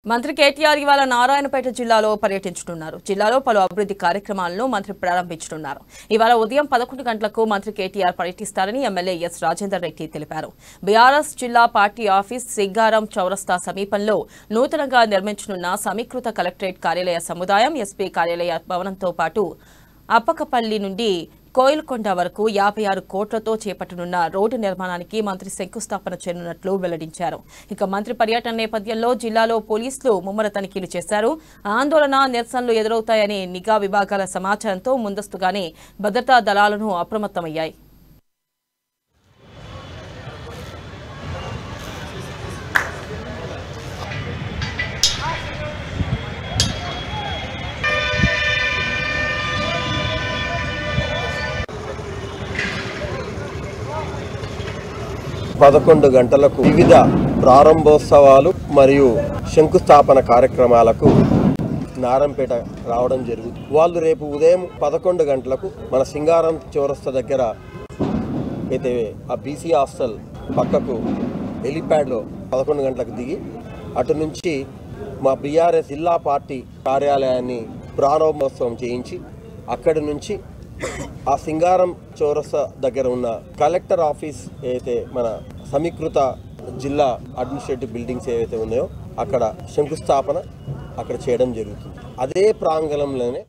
మంత్రి కేటీఆర్ ఇవాళ నారాయణపేట జిల్లాలో పర్యటించనున్నారు. జిల్లాలో పలు అభివృద్ధి కార్యక్రమాలను మంత్రి ప్రారంభించనున్నారు. ఇవాళ ఉదయం 11 గంటలకు మంత్రి కేటీఆర్ పర్యటిస్తారని ఎమ్మెల్యే ఎస్ రాజేందర్ రెడ్డి తెలిపారు. బీఆర్ఎస్ జిల్లా పార్టీ ఆఫీస్ సింగారం చౌరస్తా సమీపంలో నూతనంగా నిర్మించనున్న సమీకృత కలెక్టరేట్ కార్యాలయ సముదాయం, ఎస్పీ కార్యాలయ భవనంతో పాటు అప్పకపల్లి నుండి కోయిల్కొండ వరకు 56 కోట్లతో చేపట్టనున్న రోడ్డు నిర్మాణానికి మంత్రి శంకుస్థాపన చేయనున్నట్లు వెల్లడించారు. ఇక మంత్రి పర్యటన నేపథ్యంలో జిల్లాలో పోలీసులు ముమ్మర తనిఖీలు చేశారు. ఆందోళన, నిరసనలు ఎదురవుతాయని నిఘా విభాగాల సమాచారంతో ముందస్తుగానే భద్రతా దళాలను అప్రమత్తమయ్యాయి. పదకొండు గంటలకు వివిధ ప్రారంభోత్సవాలు మరియు శంకుస్థాపన కార్యక్రమాలకు నారాయణపేట రావడం జరుగుతుంది. వాళ్ళు రేపు ఉదయం 11 గంటలకు మన సింగారం చౌరస్తా దగ్గర అయితే ఆ బీసీ హాస్టల్ పక్కకు హెలిప్యాడ్లో 11 గంటలకు దిగి అటు నుంచి మా బీఆర్ఎస్ జిల్లా పార్టీ కార్యాలయాన్ని ప్రారంభోత్సవం చేయించి అక్కడి నుంచి ఆ సింగారం చౌరస్తా దగ్గర ఉన్న కలెక్టర్ ఆఫీస్ ఏదైతే మన సమీకృత జిల్లా అడ్మినిస్ట్రేటివ్ బిల్డింగ్స్ ఏవైతే ఉన్నాయో అక్కడ శంకుస్థాపన అక్కడ చేయడం జరుగుతుంది. అదే ప్రాంగణంలోనే